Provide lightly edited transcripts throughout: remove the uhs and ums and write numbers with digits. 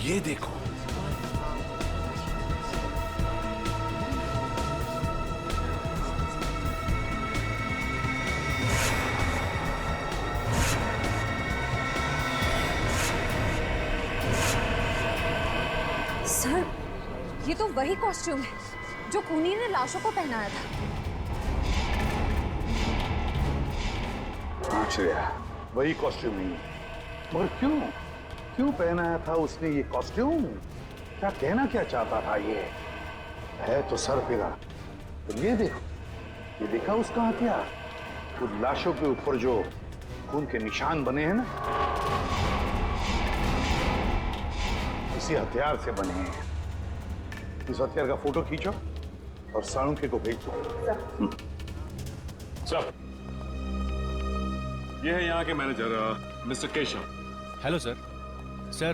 ये देखो, सर, ये तो वही कॉस्ट्यूम है जो खूनी ने लाशों को पहनाया था। आश्चर्य, वही कॉस्ट्यूम नहीं, मगर क्यों पहनाया था उसने ये कॉस्ट्यूम? क्या कहना क्या चाहता था? ये है तो सर फिरा। तो ये देखो, ये देखा उसका हथियार, उन लाशों के ऊपर जो खून के निशान बने हैं ना, इसी हथियार से बने हैं। इस हथियार का फोटो खींचो और साळुंखे को भेज दो। सर, ये है यहाँ के manager mister Keshav. Hello sir. Sir,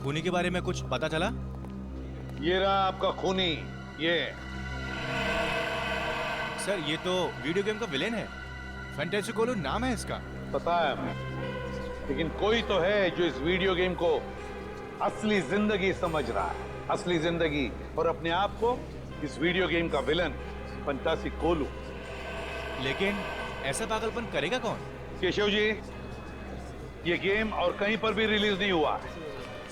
खूनी के बारे में कुछ पता चला? ये रहा आपका खूनी। ये सर, ये तो वीडियो गेम का विलेन है। फैंटेसी कोलो नाम है इसका। पता है हमें, लेकिन कोई तो है जो इस वीडियो गेम को असली जिंदगी समझ रहा है, असली जिंदगी, और अपने आप को इस वीडियो गेम का विलन फंटासी कोलू। लेकिन ऐसा पागलपन करेगा कौन? केशव जी, ये गेम और कहीं पर भी रिलीज नहीं हुआ,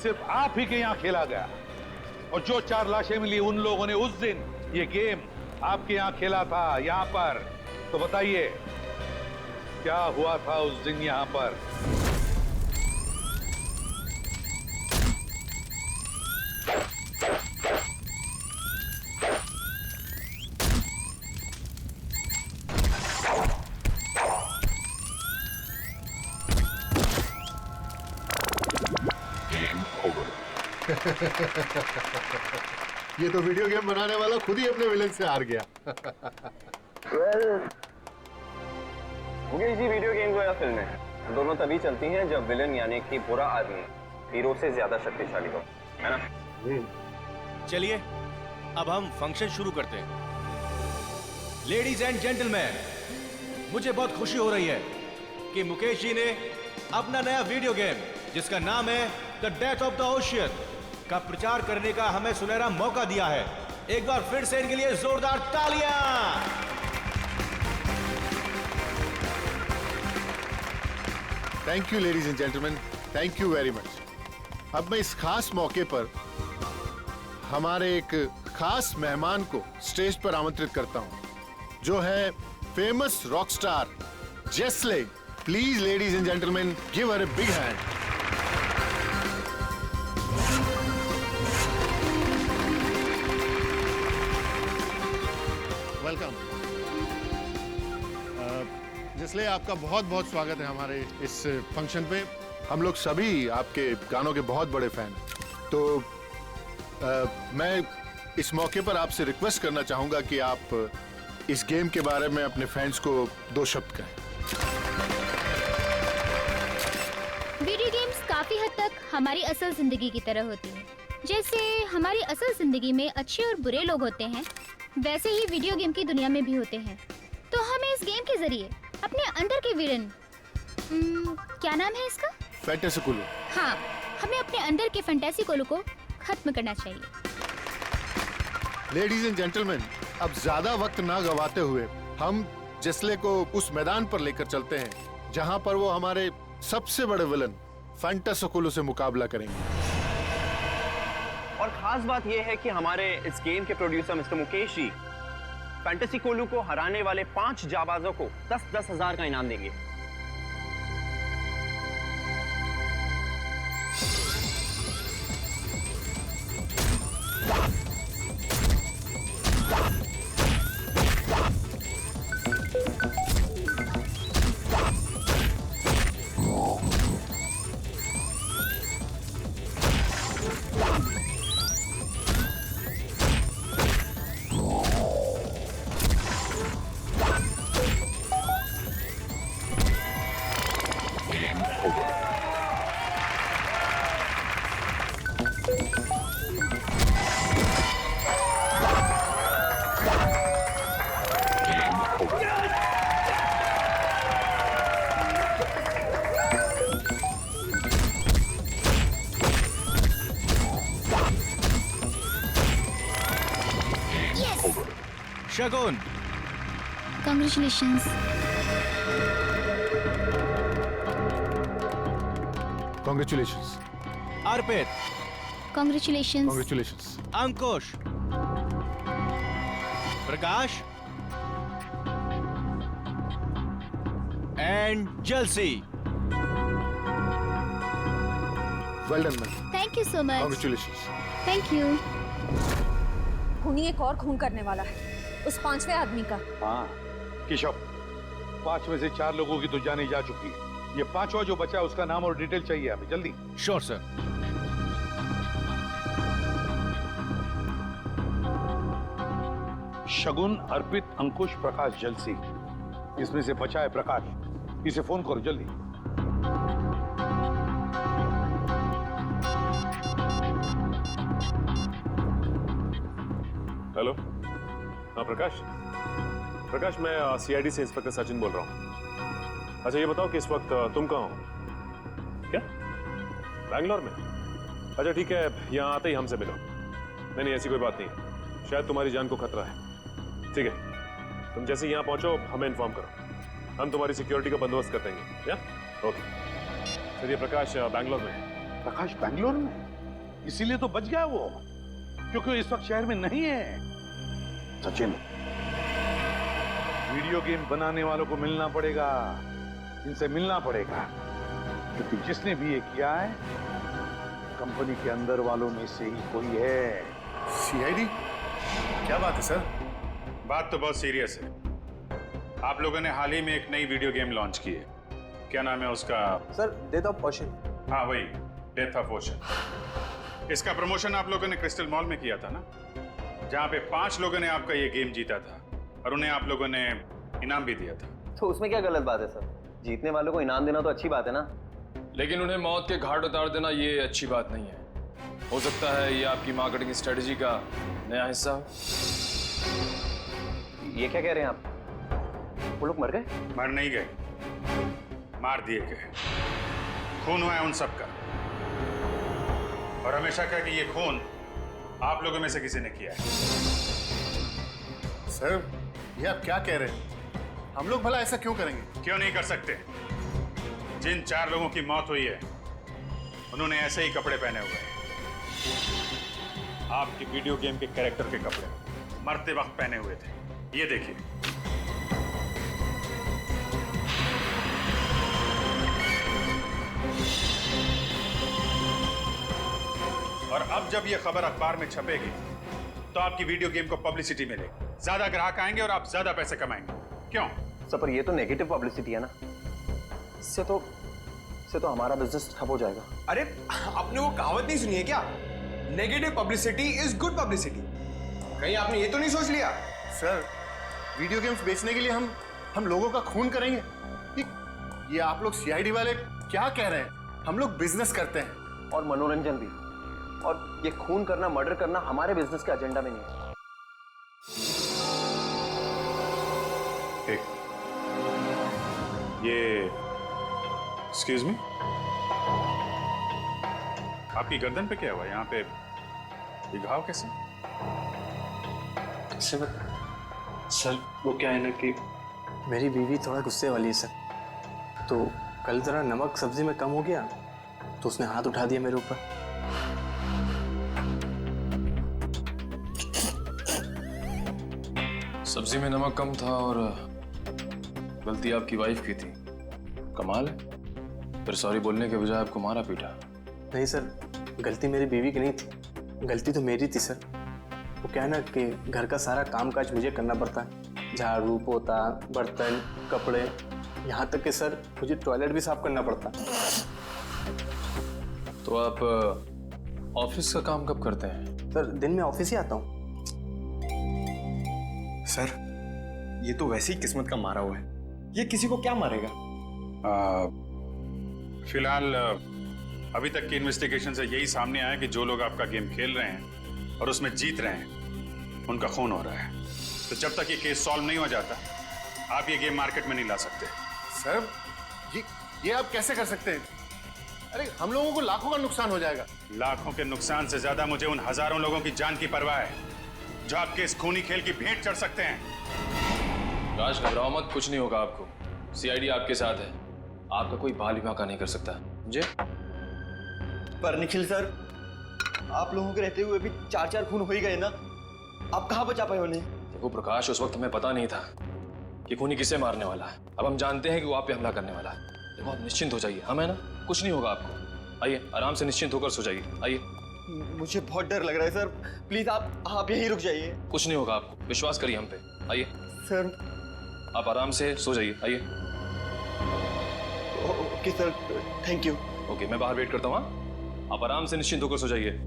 सिर्फ आप ही के यहाँ खेला गया। और जो 4 लाशें मिली उन लोगों ने उस दिन ये गेम आपके यहाँ खेला था, यहाँ पर। तो बताइए क्या हुआ था उस दिन यहाँ पर? ये तो वीडियो गेम बनाने वाला खुद ही अपने विलेन से हार गया। मुकेश जी, वीडियो गेम या फिल्म है, दोनों तभी चलती हैं जब विलेन यानी कि बुरा आदमी हीरो से ज्यादा शक्तिशाली हो, है ना? चलिए अब हम फंक्शन शुरू करते हैं। लेडीज एंड जेंटलमैन, मुझे बहुत खुशी हो रही है कि मुकेश जी ने अपना नया वीडियो गेम, जिसका नाम है the death of the ocean, का प्रचार करने का हमें सुनहरा मौका दिया है। एक बार फिर से इनके लिए जोरदार तालियां। Thank you ladies and gentleman, thank you very much. अब मैं इस खास मौके पर हमारे एक खास मेहमान को स्टेज पर आमंत्रित करता हूं, जो है फेमस रॉक स्टार जेस्ले। Please ladies and gentleman, give her a big hand. Welcome. जिसले आपका बहुत बहुत स्वागत है हमारे इस फंक्शन पे। हम लोग सभी आपके गानों के बहुत बड़े फैन हैं। तो मैं इस मौके पर आपसे रिक्वेस्ट करना चाहूंगा कि आप इस गेम के बारे में अपने फैंस को 2 शब्द कहें। वीडियो गेम्स काफी हद तक हमारी असल जिंदगी की तरह होती हैं। जैसे हमारी असल जिंदगी में अच्छे और बुरे लोग होते हैं, वैसे ही वीडियो गेम की दुनिया में भी होते हैं। तो हमें इस गेम के जरिए अपने अंदर के विलन, क्या नाम है इसका? फैंटेसी कोलू। हाँ, हमें अपने अंदर के फैंटेसी कोलू को खत्म करना चाहिए। लेडीज एंड जेंटलमैन, अब ज्यादा वक्त ना गवाते हुए हम जेस्ले को उस मैदान पर लेकर चलते हैं जहां पर वो हमारे सबसे बड़े विलन फैंटेसी कोलू से मुकाबला करेंगे। और खास बात यह है कि हमारे इस गेम के producer mister Mukesh ji fantasy कोलू को हराने वाले 5 जाबाजों को 10-10 हजार का इनाम देंगे। शगुन। Congratulations. Congratulations. Arpit. Congratulations. Congratulations. Ankush. Prakash and जलसी। Well done, man. Thank you so much. Congratulations. Thank you. खूनी एक और खून करने वाला है, उस 5वें आदमी का। हाँ केशव, 5 में से 4 लोगों की तो जाने जा चुकी है। ये 5वां जो बचा है उसका नाम और डिटेल चाहिए हमें, जल्दी। Sure sir. शगुन, अर्पित, अंकुश, प्रकाश, जलसी। इसमें से बचा है प्रकाश। इसे फोन करो जल्दी। हेलो। हाँ प्रकाश। प्रकाश, मैं सीआईडी से इंस्पेक्टर सचिन बोल रहा हूँ। अच्छा ये बताओ कि इस वक्त तुम कहाँ हो? क्या बैंगलोर में? अच्छा ठीक है, यहाँ आते ही हमसे मिलो। नहीं ऐसी कोई बात नहीं, शायद तुम्हारी जान को खतरा है। ठीक है, तुम जैसे यहाँ पहुंचो हमें इन्फॉर्म करो, हम तुम्हारी सिक्योरिटी का बंदोबस्त कर देंगे। या ओके। चलिए प्रकाश बैंगलोर में। प्रकाश बैंगलोर में? इसीलिए तो बच गया वो, क्योंकि वो इस वक्त शहर में नहीं है। सचिन, वीडियो गेम बनाने वालों को मिलना पड़ेगा, इनसे मिलना पड़ेगा, क्योंकि जिसने भी ये किया है कंपनी के अंदर वालों में से ही कोई है। CID? क्या बात है सर? बात तो बहुत सीरियस है। आप लोगों ने हाल ही में एक नई वीडियो गेम लॉन्च की है, क्या नाम है उसका? Sir death of ocean. हाँ वही, डेथ ऑफ ओशन। इसका प्रमोशन आप लोगों ने क्रिस्टल मॉल में किया था ना, जहाँ पे 5 लोगों ने आपका ये गेम जीता था और उन्हें आप लोगों ने इनाम भी दिया था। तो उसमें क्या गलत बात है सर? जीतने वालों को इनाम देना तो अच्छी बात है ना। लेकिन उन्हें मौत के घाट उतार देना ये अच्छी बात नहीं है। हो सकता है ये आपकी मार्केटिंग स्ट्रेटजी का नया हिस्सा हो। ये क्या कह रहे हैं आप? वो लोग मर गए? मर नहीं गए, मार दिए गए। खून हुआ है उन सबका, और हमेशा कहा कि ये खून आप लोगों में से किसी ने किया है। सर ये आप क्या कह रहे हैं? हम लोग भला ऐसा क्यों करेंगे? क्यों नहीं कर सकते? जिन 4 लोगों की मौत हुई है उन्होंने ऐसे ही कपड़े पहने हुए हैं, आपकी वीडियो गेम के कैरेक्टर के कपड़े मरते वक्त पहने हुए थे। ये देखिए। और अब जब ये खबर अखबार में छपेगी तो आपकी वीडियो गेम को पब्लिसिटी मिलेगी, ज्यादा ग्राहक आएंगे और आप ज्यादा पैसे कमाएंगे। क्यों? सर पर ये तो नेगेटिव पब्लिसिटी है ना, इससे तो हमारा बिजनेस ठप हो जाएगा। अरे आपने वो कहावत नहीं सुनी है क्या? Negative publicity is good publicity. कहीं आपने ये तो नहीं सोच लिया? सर वीडियो गेम्स बेचने के लिए हम लोगों का खून करेंगे? ये आप लोग CID वाले क्या कह रहे हैं? हम लोग बिजनेस करते हैं और मनोरंजन भी, और ये खून करना, मर्डर करना हमारे बिजनेस के एजेंडा में नहीं है। ये एक्सक्यूज मी, आपकी गर्दन पे क्या हुआ? यहाँ पे ये घाव कैसे? सर वो क्या है ना कि मेरी बीवी थोड़ा गुस्से वाली है सर, तो कल जरा नमक सब्जी में कम हो गया तो उसने हाथ उठा दिया मेरे ऊपर। सब्जी में नमक कम था और गलती आपकी वाइफ की थी। कमाल है, फिर सॉरी बोलने के बजाय आपको मारा पीटा। नहीं सर, गलती मेरी बीवी की नहीं थी, गलती तो मेरी थी सर। वो क्या है ना कि घर का सारा काम काज मुझे करना पड़ता है, झाड़ू पोता बर्तन कपड़े, यहाँ तक कि सर मुझे टॉयलेट भी साफ करना पड़ता। तो आप ऑफिस का काम कब करते हैं? सर दिन में ऑफिस ही आता हूँ। सर ये तो वैसे ही किस्मत का मारा हुआ है, ये किसी को क्या मारेगा? फिलहाल अभी तक की इन्वेस्टिगेशन से यही सामने आया कि जो लोग आपका गेम खेल रहे हैं और उसमें जीत रहे हैं उनका खून हो रहा है। तो जब तक ये केस सॉल्व नहीं हो जाता आप ये गेम मार्केट में नहीं ला सकते। सर ये आप कैसे कर सकते हैं? अरे हम लोगों को लाखों का नुकसान हो जाएगा। लाखों के नुकसान से ज्यादा मुझे उन हजारों लोगों की जान की परवाह है जो आपके इस खूनी खेल की भेंट चढ़ सकते हैं। प्रकाश घबराओ मत, कुछ नहीं होगा आपको। सीआईडी आपके साथ है, आपका कोई बाल भी बांका नहीं कर सकता, समझे? पर निखिल सर, आप लोगों के रहते हुए भी 4-4 खून हो ही गए ना, आप कहाँ बचा पाए उन्हें? देखो प्रकाश, उस वक्त हमें पता नहीं था कि खूनी किसे मारने वाला है। अब हम जानते हैं कि वो आप पे हमला करने वाला है। देखो आप निश्चिंत हो जाइए, हम है ना, कुछ नहीं होगा आपको। आइए आराम से निश्चिंत होकर सो जाइए, आइए। मुझे बहुत डर लग रहा है सर, प्लीज आप यहीं रुक जाइए। कुछ नहीं होगा आपको, विश्वास करिए हम पे, आइए। सर आप आराम से सो जाइए, आइए। Okay sir, thank you. Okay, मैं बाहर वेट करता हूँ, हाँ? आप आराम से निश्चिंत होकर सो जाइए।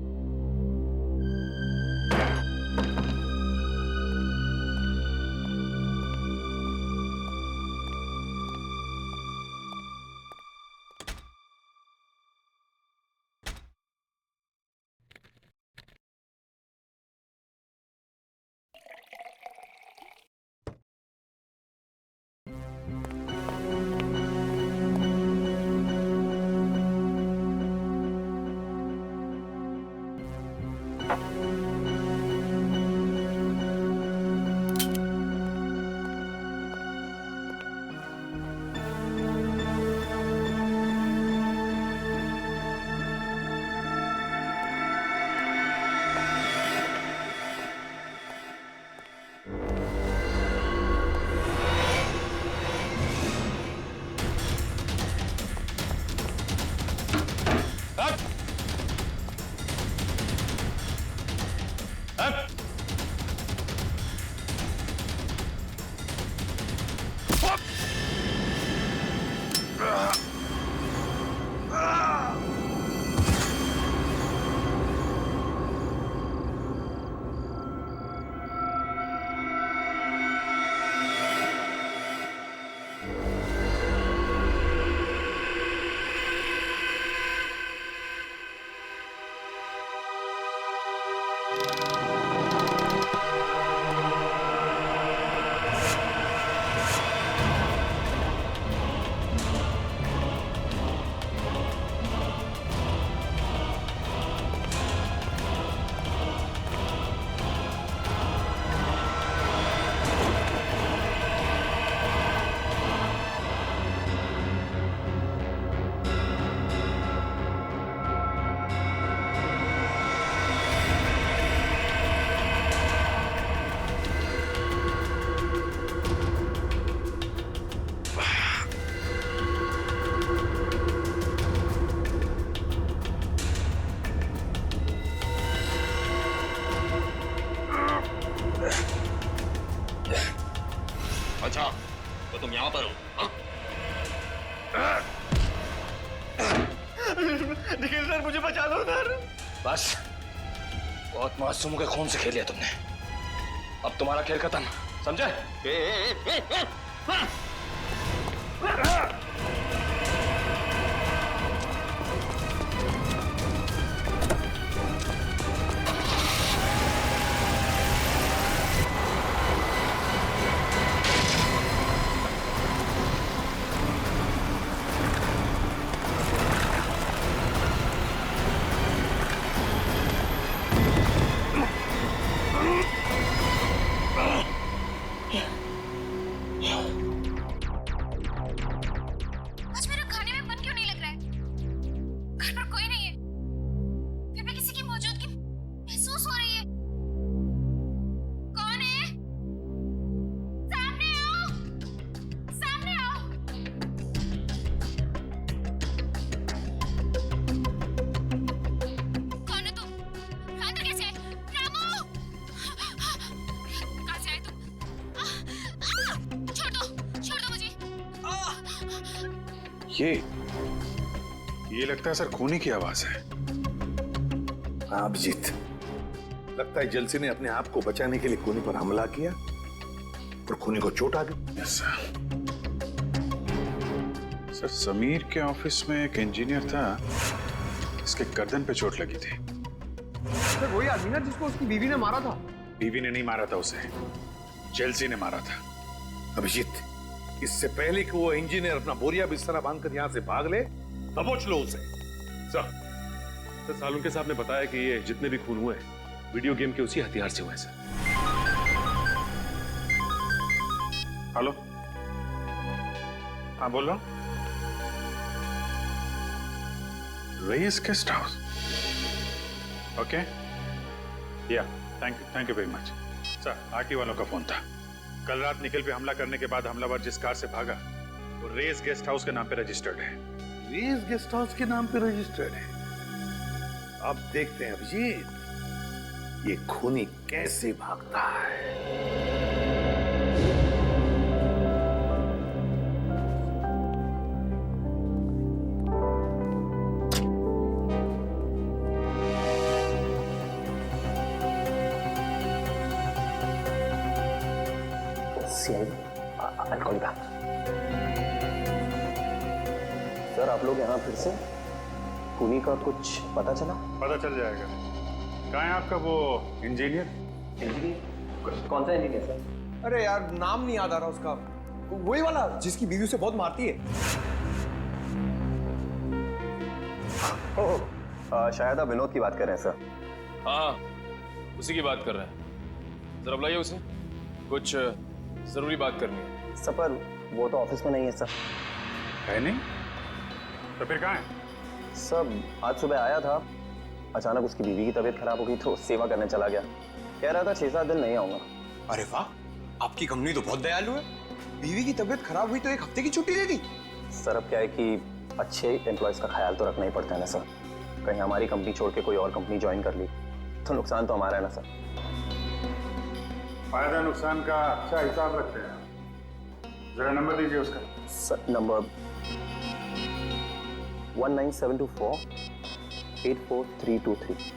अच्छा, तो तुम यहाँ पर हो, हाँ? निखिल सर, मुझे बचा दो सर। बस, बहुत मासूम के खून से खेलिया तुमने, अब तुम्हारा खेल खत्म, समझे? आज मेरा खाने में मन क्यों नहीं लग रहा है? घर पर कोई नहीं है, फिर भी किसी की मौजूदगी महसूस हो रही है। कौन है? सामने आओ, सामने आओ। कौन है तुम? अंदर कैसे है? रामू! कहाँ से आए तुम? छोड़ दो मुझे। ये लगता है सर खूनी की आवाज है। हाँ अभिजीत, लगता है जलसी ने अपने आप को बचाने के लिए खूनी पर हमला किया और खूनी को चोट आ गई। सर समीर के ऑफिस में एक इंजीनियर था, इसके गर्दन पे चोट लगी थी। सर वही आदमी ना जिसको उसकी बीवी ने मारा था। बीवी ने नहीं मारा था उसे, जेलसी ने मारा था। अभिजीत, इससे पहले कि वो इंजीनियर अपना बोरिया बिस्तरा बांधकर यहाँ से भाग ले, दबोच लो उसे। सर सालुंके साहब ने बताया कि ये जितने भी खून हुए वीडियो गेम के उसी हथियार से हुए हैं सर। हेलो, हाँ बोल रहा हूँ। रेस गेस्ट हाउस, ओके, या thank you very much. Sir, RT वालों का फोन था। कल रात निखिल पे हमला करने के बाद हमलावर जिस कार से भागा वो रेस गेस्ट हाउस के नाम पे रजिस्टर्ड है। रेस गेस्ट हाउस के नाम पे रजिस्टर्ड है। अब देखते हैं अभिजीत, ये खूनी कैसे भागता है। I'll call you back. Sir, आप लोग यहाँ फिर से? खूनी का कुछ पता चला? पता चल जाएगा। कहाँ है आपका वो इंजीनियर? कौन सा इंजीनियर सर? अरे यार, नाम नहीं याद आ रहा उसका। वही वाला जिसकी बीवी उसे बहुत मारती है। शायद आप विनोद की बात कर रहे हैं सर। हाँ, उसी की बात कर रहे हैं। जरा बुलाइए उसे, कुछ जरूरी बात करनी है। सर, पर वो तो ऑफिस में नहीं है सर। है नहीं? तो फिर कहाँ है? सब आज सुबह आया था, अचानक उसकी बीवी की तबीयत खराब हो गई तो सेवा करने चला गया। कह रहा था 6-7 दिन नहीं आऊंगा। अरे वाह, आपकी कंपनी तो बहुत दयालु है। बीवी की तबीयत खराब हुई तो 1 हफ्ते की छुट्टी दे दी। सर, अब क्या है कि अच्छे एम्प्लॉयज का ख्याल तो रखना ही पड़ता है ना सर। कहीं हमारी कंपनी छोड़ के कोई और कंपनी ज्वाइन कर ली तो नुकसान तो हमारा है ना सर। फायदा नुकसान का अच्छा हिसाब रखते हैं। जरा नंबर दीजिए उसका। Sir, number 19724-84323।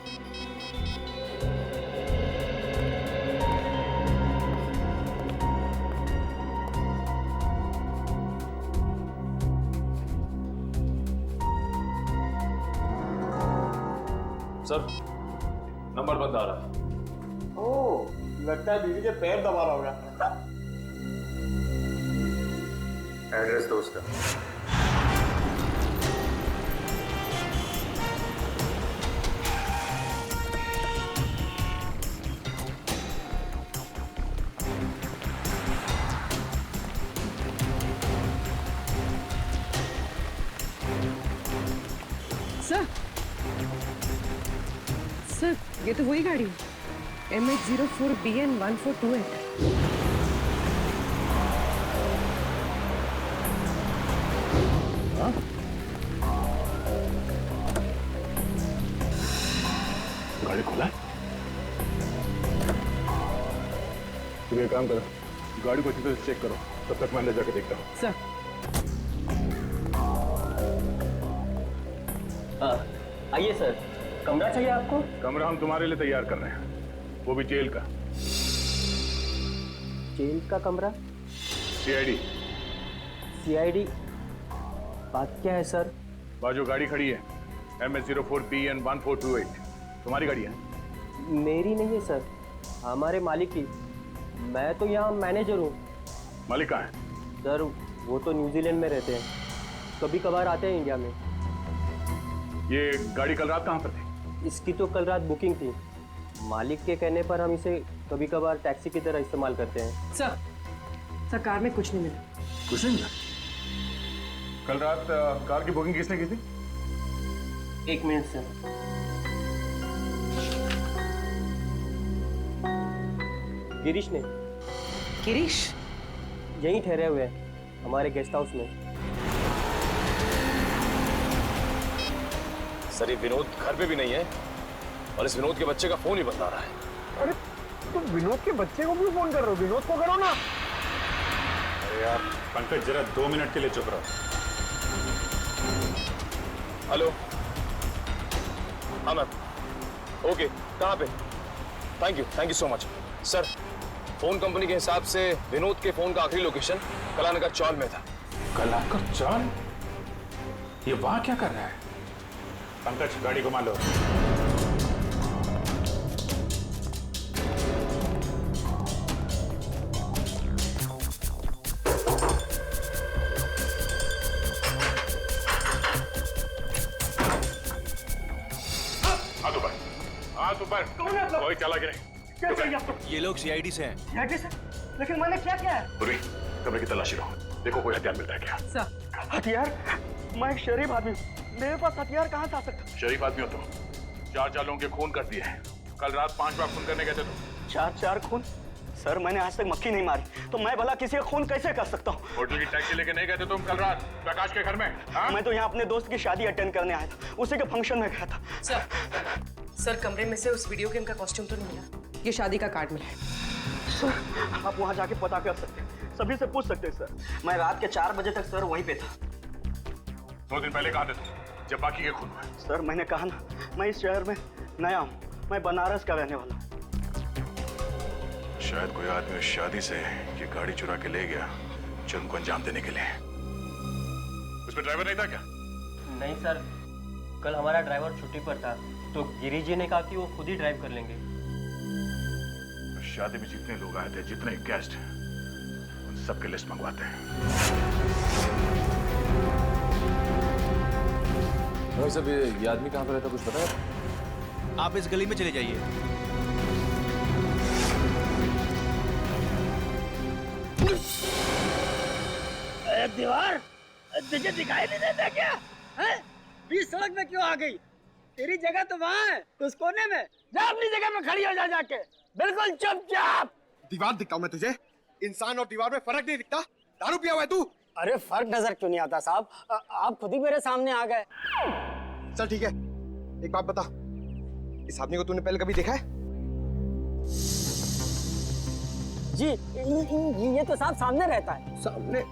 सर, नंबर बंद आ रहा है। ओह, लगता है बीवी के पैर दबा रहा होगा। एड्रेस दो उसका। सर, ये तो वही गाड़ी है, MH04BN1428। गाड़ी खुला है? तुम एक काम करो, गाड़ी को अच्छी तरह से चेक करो, तब तक मैं अंदर जाके देखता हूँ। सर, आइए सर, कमरा चाहिए आपको? कमरा हम तुम्हारे लिए तैयार कर रहे हैं, वो भी जेल का। जेल का कमरा? CID। CID? बात क्या है सर? बाजू गाड़ी खड़ी है, MH04BN1428, तुम्हारी गाड़ी है? मेरी नहीं है सर, हमारे मालिक की। मैं तो यहाँ मैनेजर हूँ। मालिक कहाँ है? सर, वो तो न्यूजीलैंड में रहते हैं, कभी कभार आते हैं इंडिया में। ये गाड़ी कल रात कहाँ पर थी? इसकी तो कल रात बुकिंग थी। मालिक के कहने पर हम इसे कभी कभार टैक्सी की तरह इस्तेमाल करते हैं। सर कार में कुछ नहीं मिला। कुछ नहीं मिला? कल रात कार की बुकिंग किसने की थी? 1 मिनट सर। गिरीश ने। गिरीश? यहीं ठहरे हुए हैं, हमारे गेस्ट हाउस में। सर, ये विनोद घर पे भी नहीं है और इस विनोद के बच्चे का फोन ही बंद आ रहा है। अरे, तुम विनोद के बच्चे को क्यों फोन कर रहे हो? विनोद को करो ना। अरे यार पंकज, जरा 2 मिनट के लिए चुप रहो। हेलो, हाँ मैम, ओके, कहाँ पे? Thank you so much. Sir, phone company के हिसाब से विनोद के फोन का आखिरी लोकेशन कलानगर चौल में था। कलानगर चौल? ये वहां क्या कर रहा है? पंकज, गाड़ी घुमा लो। हाथ ऊपर। कोई चला गिरे। ये लोग CID से हैं। लेकिन मैंने क्या किया है? कमरे की तलाशी लो, देखो कोई हथियार मिलता है क्या। सर हथियार? मैं एक शरीफ आदमी हूँ, मेरे पास हथियार कहाँ से आ सकता? शरीफ आदमी हो तो 4 लोगों के खून कर दिए हैं। कल रात 5 बार खून करने गए थे तुम। 4 खून? सर मैंने आज तक मक्खी नहीं मारी, तो मैं भला किसी का खून कैसे कर सकता हूँ? होटल की टैक्सी लेके नहीं गए थे तुम कल रात प्रकाश के घर में? मैं तो यहाँ अपने दोस्त की शादी अटेंड करने आया था, उसी के फंक्शन में गया था। सर कमरे में से उस वीडियो गेम का कॉस्ट्यूम तो नहीं मिला? ये शादी का कार्ड मिला है। सर आप वहाँ जाके पता कर सकते हैं, सभी से पूछ सकते हैं सर। मैं रात के 4 बजे तक सर वहीं पे था। 2 दिन पहले कहाँ थे तुम जब बाकी के खून हुए? सर मैंने कहा ना, मैं इस शहर में नया हूँ, मैं बनारस का रहने वाला हूँ। शायद कोई आदमी उस शादी से ये गाड़ी चुरा के ले गया जुर्म को अंजाम देने के लिए। उसमें ड्राइवर नहीं था क्या? नहीं सर, कल हमारा ड्राइवर छुट्टी पर था, तो गिरी जी ने कहा कि वो खुद ही ड्राइव कर लेंगे। उस शादी में जितने लोग आए थे, जितने गेस्ट, उन सबके लिस्ट मंगवाते हैं। भाई साहब, ये आदमी कहाँ पर रहता कुछ पता है? आप इस गली में चले जाइए। दीवार तुझे दिखाई नहीं देता क्या? हैं? बीच सड़क में क्यों आ गई? तेरी जगह तो वहाँ है, उस कोने में। जा अपनी जगह में खड़ी हो जा जाके, बिल्कुल चुपचाप। दीवार दिखाऊं मैं तुझे? इंसान और दीवार में फर्क नहीं दिखता? दारू पिया हुआ है तू? अरे फर्क नजर क्यों नहीं आता साहब? आप खुद ही मेरे सामने आ गए। चल ठीक है, एक बात बता, इस आदमी को तूने पहले कभी देखा है? जी ये तो साहब सामने रहता है। सामने?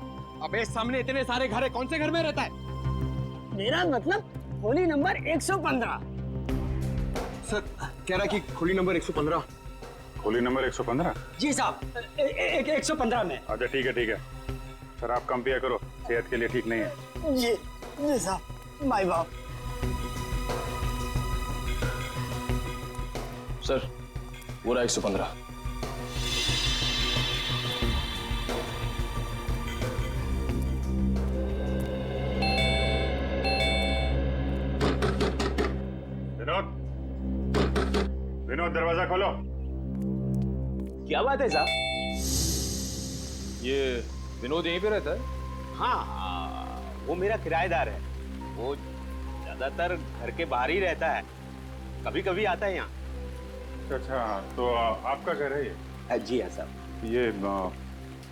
अबे सामने इतने सारे घर है, कौन से घर में रहता है? मेरा मतलब खोली नंबर 115। सर कह रहा है कि खोली नंबर 115। खोली नंबर 115? जी साहब, 115 में। अच्छा ठीक है। सर आप कम पिया करो, सेहत के लिए ठीक नहीं है। जी साहब, माय बाप। सर पूरा 115। विनोद दरवाजा खोलो। क्या बात है साहब? ये विनोद यहीं पे रहता है? हाँ, वो मेरा किराएदार है। वो ज्यादातर घर के बाहर ही रहता है, कभी कभी आता है यहाँ। अच्छा, तो आपका घर है ये? जी हाँ साहब। ये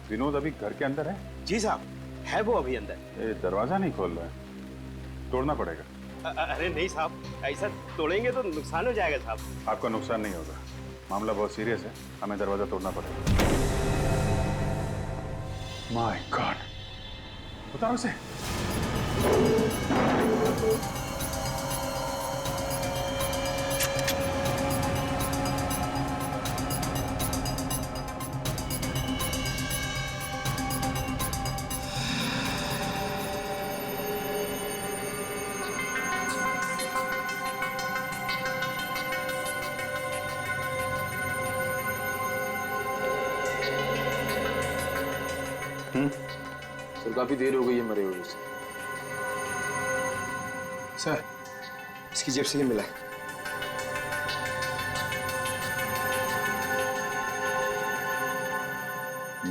विनोद अभी घर के अंदर है? जी साहब, है वो अभी अंदर। ये दरवाजा नहीं खोल रहा है, तोड़ना पड़ेगा। अरे नहीं साहब, ऐसा तोड़ेंगे तो नुकसान हो जाएगा साहब। आपका नुकसान नहीं होगा, मामला बहुत सीरियस है, हमें दरवाजा तोड़ना पड़ेगा। माय गॉड, उतारो उसे। सर काफी देर हो गई है मरे हुए से। सर इसकी जेब से ये मिला है।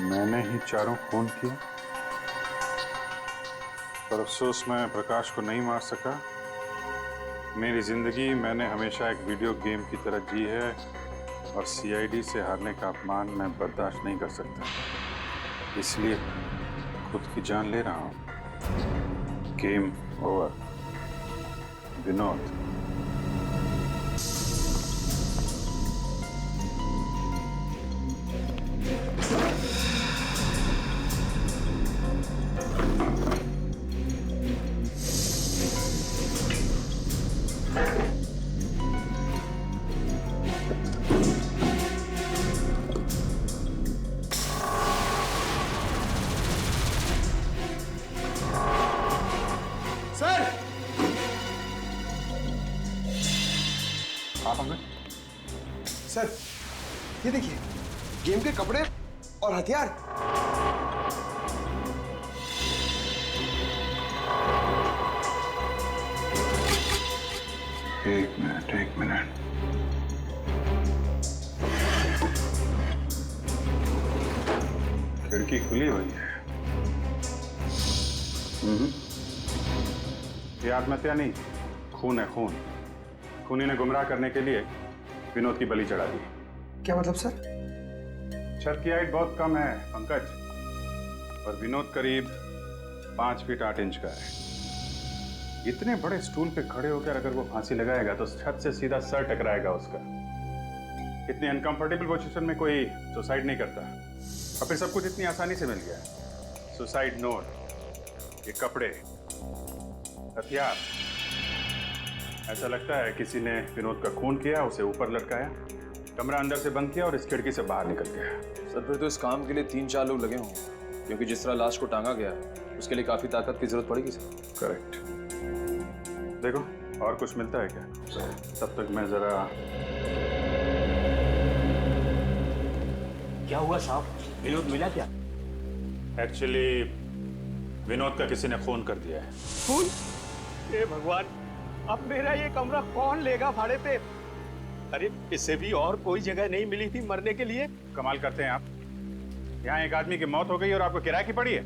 मैंने ही 4 खून किए, पर अफसोस मैं प्रकाश को नहीं मार सका। मेरी जिंदगी मैंने हमेशा एक वीडियो गेम की तरह जी है, और सीआईडी से हारने का अपमान मैं बर्दाश्त नहीं कर सकता, इसलिए खुद की जान ले रहा हूं। Game over. विनोद। सर ये देखिए, गेम के कपड़े और हथियार। एक मिनट। खिड़की खुली हुई है, ये आत्महत्या नहीं, खून है खून। खूनी ने गुमराह करने के लिए विनोद की बलि चढ़ा दी। क्या मतलब सर? छत की हाइट बहुत कम है पंकज, और विनोद करीब 5 फीट 8 इंच का है। इतने बड़े स्टूल पे खड़े होकर अगर वो फांसी लगाएगा तो छत से सीधा सर टकराएगा उसका। इतनी अनकंफर्टेबल पोजीशन में कोई सुसाइड नहीं करता, और फिर सब कुछ इतनी आसानी से मिल गया। सुसाइड नोट, ये कपड़े, हथियार। ऐसा लगता है किसी ने विनोद का खून किया, उसे ऊपर लटकाया, कमरा अंदर से बंद किया और इस खिड़की से बाहर निकल गया। सर फिर तो इस काम के लिए 3-4 लोग लगे होंगे, क्योंकि जिस तरह लाश को टांगा गया उसके लिए काफी ताकत की जरूरत पड़ेगी सर। करेक्ट। देखो और कुछ मिलता है क्या? तब तक मैं जरा। क्या हुआ साहब? विनोद मिला क्या? एक्चुअली विनोद का किसी ने खून कर दिया है। खून? हे भगवान, अब मेरा ये कमरा कौन लेगा भाड़े पे? अरे इससे भी और कोई जगह नहीं मिली थी मरने के लिए? कमाल करते हैं आप, यहाँ एक आदमी की मौत हो गई और आपको किराए की पड़ी है।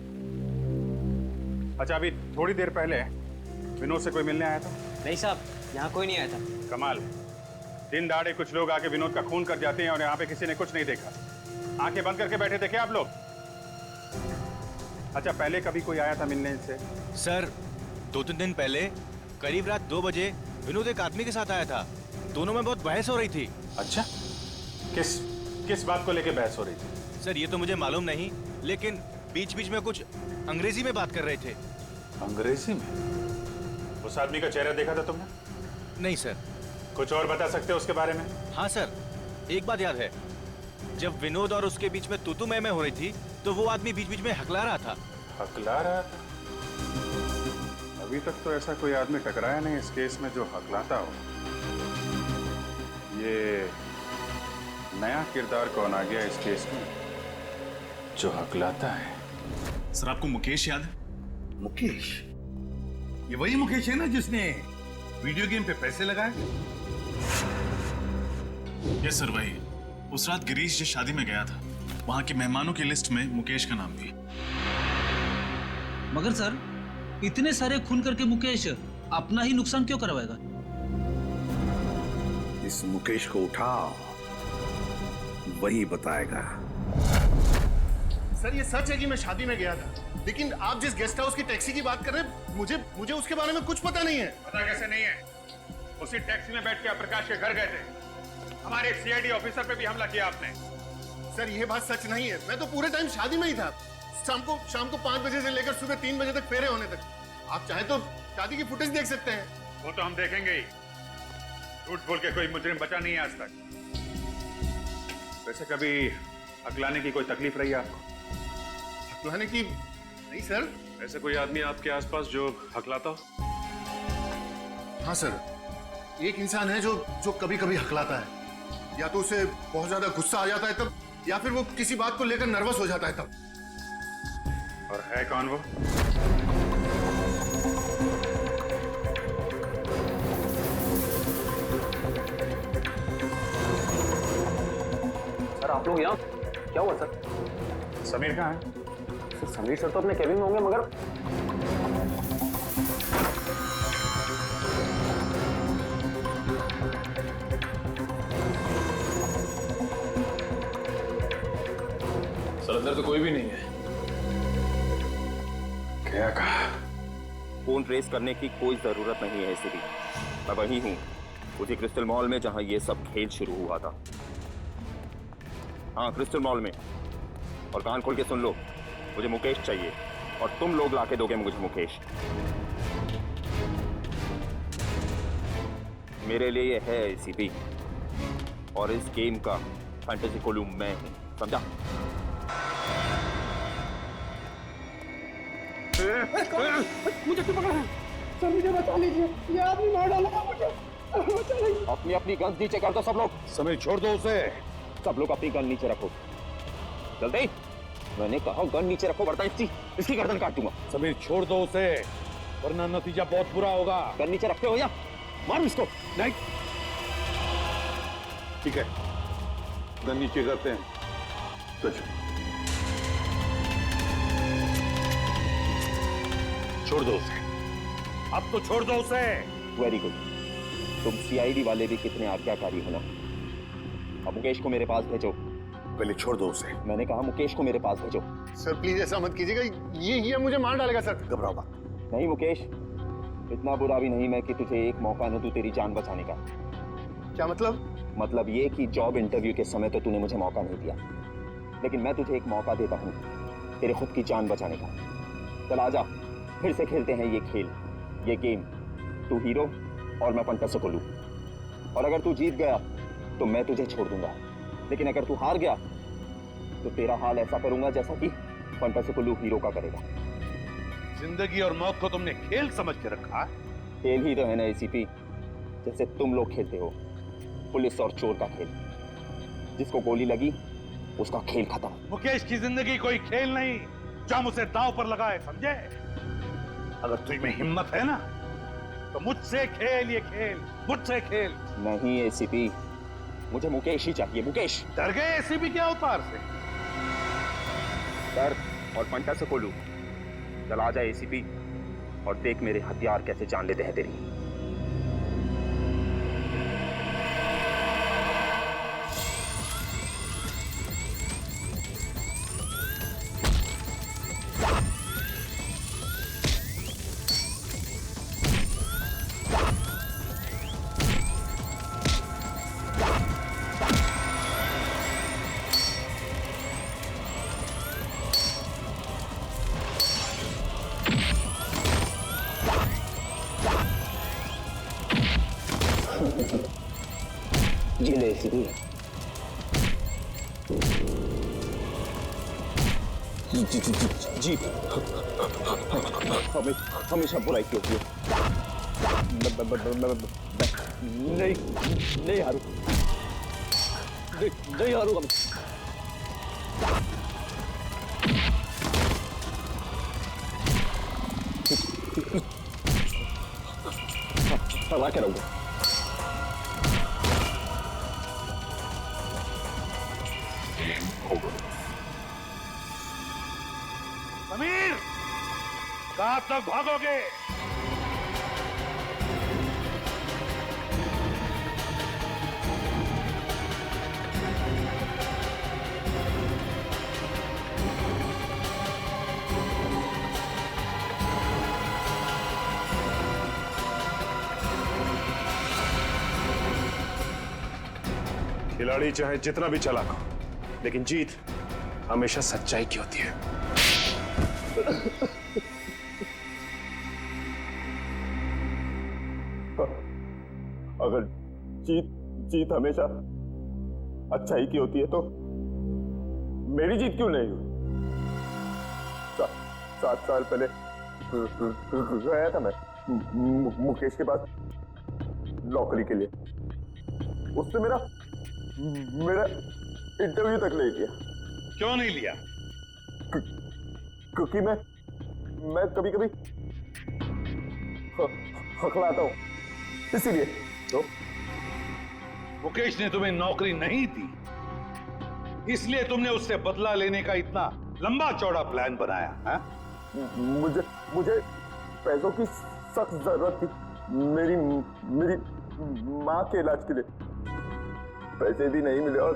अच्छा, अभी थोड़ी देर पहले विनोद से कोई मिलने आया था? नहीं साहब, यहाँ कोई नहीं आया था। कमाल है, दिन दहाड़े कुछ लोग आके विनोद का खून कर जाते हैं और यहाँ पे किसी ने कुछ नहीं देखा। आंखें बंद करके बैठे थे क्या आप लोग? अच्छा, पहले कभी कोई आया था मिलने से? सर 2-3 दिन पहले करीब रात 2 बजे विनोद एक आदमी के साथ आया था। दोनों में बहुत बहस हो रही थी। अच्छा, किस बात को लेके बहस हो रही थी? सर ये तो मुझे मालूम नहीं, लेकिन बीच बीच में कुछ अंग्रेजी में बात कर रहे थे। अंग्रेजी में? उस आदमी का चेहरा देखा था तुमने? नहीं सर। कुछ और बता सकते हो उसके बारे में? हाँ सर, एक बात याद है, जब विनोद और उसके बीच में तू मैं हो रही थी तो वो आदमी बीच बीच में हकला रहा था। हकला रहा था? अभी तक तो ऐसा कोई आदमी टकराया नहीं इस केस में जो हकलाता हो। ये नया किरदार कौन आ गया इस केस में जो हकलाता है? सर आपको मुकेश याद है? मुकेश? ये वही मुकेश है ना जिसने वीडियो गेम पे पैसे लगाए? यस सर, वही। उस रात गिरीश जिस शादी में गया था, वहां के मेहमानों की लिस्ट में मुकेश का नाम भी। मगर सर, इतने सारे खून करके मुकेश अपना ही नुकसान क्यों करवाएगा? इस मुकेश को उठाओ, वही बताएगा। सर ये सच है कि मैं शादी में गया था, लेकिन आप जिस गेस्ट हाउस की टैक्सी की बात कर रहे हैं, मुझे उसके बारे में कुछ पता नहीं है। पता कैसे नहीं है? उसी टैक्सी में बैठ के प्रकाश के घर गए थे। हमारे सीआईडी ऑफिसर पे भी हमला किया आपने। सर ये बात सच नहीं है, मैं तो पूरे टाइम शादी में ही था। शाम को 5 बजे से लेकर सुबह 3 बजे तक फेरे होने तक। आप चाहे तो शादी की फुटेज देख सकते हैं। वो तो हम देखेंगे ही। झूठ बोल के कोई मुजरिम बचा नहीं है आज तक। वैसे कभी हकलाने की कोई तकलीफ रही है आपको? हकलाने की? नहीं सर। ऐसे कोई आदमी आपके आसपास जो हकलाता हो? हाँ सर, एक इंसान है जो कभी कभी हकलाता है। या तो उसे बहुत ज्यादा गुस्सा आ जाता है तब, या फिर वो किसी बात को लेकर नर्वस हो जाता है तब। और है कौन वो? सर आप लोग यहाँ? क्या हुआ सर? समीर कहाँ है? सर समीर सर तो अपने केबिन में होंगे, मगर सर अंदर तो कोई भी नहीं है। क्या कहा? फोन ट्रेस करने की कोई जरूरत नहीं है सिटी। मैं वही हूँ, उसी क्रिस्टल मॉल में जहाँ ये सब खेल शुरू हुआ था। हाँ, क्रिस्टल मॉल में। और कान खोल के सुन लो, मुझे मुकेश चाहिए और तुम लोग लाके दोगे मुझे मुकेश। मेरे लिए ये है एसीपी, और इस गेम का फैंटेसी कोलू मैं हूं, समझा? मुझे क्यों पकड़ा है? सर मुझे बचा लीजिए, ये आदमी मार डालेगा मुझे। बचा लीजिए। अपनी गन नीचे कर दो सब लोग। समीर छोड़ दो उसे। सब लोग अपनी गन नीचे रखो, जल्दी। मैंने कहा गन नीचे रखो, वरना इसकी गर्दन काट दूंगा। समीर छोड़ दो उसे, वरना नतीजा बहुत बुरा होगा। गन नीचे रखते हो या मारो इसको? नहीं, ठीक है, गन नीचे करते हैं। तो छोड़ दो उसे, अब तो छोड़ दो उसे। वेरी गुड, तुम सीआईडी वाले भी कितने आज्ञाकारी हो ना। अब मुकेश को मेरे पास भेजो। पहले छोड़ दो उसे। मैंने कहा मुकेश को मेरे पास भेजो। सर प्लीज ऐसा मत कीजिएगा, ये मुझे मार डालेगा सर। घबराओ मत। नहीं मुकेश, इतना बुरा भी नहीं मैं कि तुझे एक मौका न दूं तेरी जान बचाने का। क्या मतलब? मतलब ये कि जॉब इंटरव्यू के समय तो तूने मुझे मौका नहीं दिया, लेकिन मैं तुझे एक मौका देता हूँ तेरे खुद की जान बचाने का। चल आजा, फिर से खेलते हैं ये खेल, ये गेम। तू हीरो और मैं फंटास्टिको लू। और अगर तू जीत गया तो मैं तुझे छोड़ दूंगा, लेकिन अगर तू हार गया तो तेरा हाल ऐसा करूंगा जैसा कि फंटास्टिको लू हीरो का करेगा। जिंदगी और मौत को तुमने खेल समझ के रखा। खेल ही तो है ना एसीपी, जैसे तुम लोग खेलते हो, पुलिस और चोर का खेल। जिसको गोली लगी उसका खेल खत्म। मुकेश की जिंदगी कोई खेल नहीं जो हम उसे दांव पर लगाए, समझे? अगर तुझ में हिम्मत है ना तो मुझसे खेल ये खेल, मुझसे खेल। नहीं एसीपी, मुझे मुकेश ही चाहिए, मुकेश। डर गए एसीपी के अवतार से? डर और फंटास्टिको लू। चल आजा एसीपी और देख मेरे हथियार कैसे जान लेते हैं तेरी। जी ले एसीपी। जी हमेशा बुराई की होती है। नहीं हारू, नहीं हारूंगा। हरा के रहूंगा। समीर, कहां तक भागोगे? खिलाड़ी चाहे जितना भी चालाक हो, लेकिन जीत हमेशा सच्चाई की होती है। अगर जीत हमेशा अच्छाई की होती है तो मेरी जीत क्यों नहीं हुई? 7 साल पहले गया था मैं मुकेश के पास नौकरी के लिए। उसने मेरा इंटरव्यू तक नहीं लिया। क्यों नहीं लिया? क्योंकि मैं कभी कभी हकलाता हूं, इसीलिए। तो मुकेश ने तुम्हें नौकरी नहीं दी, इसलिए तुमने उससे बदला लेने का इतना लंबा चौड़ा प्लान बनाया है? मुझे पैसों की सख्त जरूरत थी मेरी माँ के इलाज के लिए। पैसे भी नहीं मिले और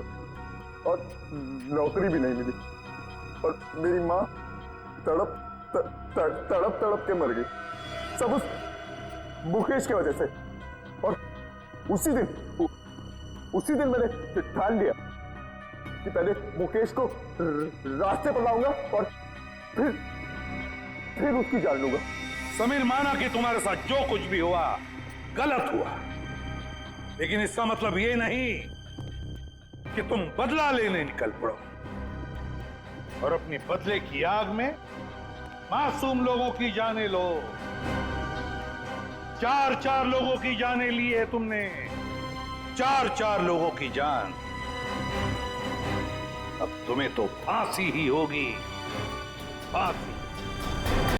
नौकरी भी नहीं मिली, और मेरी माँ तड़प के मर गई, सब उस मुकेश की वजह से। और उसी दिन मैंने ठान लिया कि पहले मुकेश को रास्ते पर लाऊंगा और फिर उसकी जान लूंगा। समीर, माना कि तुम्हारे साथ जो कुछ भी हुआ गलत हुआ, लेकिन इसका मतलब ये नहीं कि तुम बदला लेने निकल पड़ो और अपनी बदले की आग में मासूम लोगों की जानें लो। 4 लोगों की जानें ली है तुमने, 4 लोगों की जान। अब तुम्हें तो फांसी ही होगी, फांसी।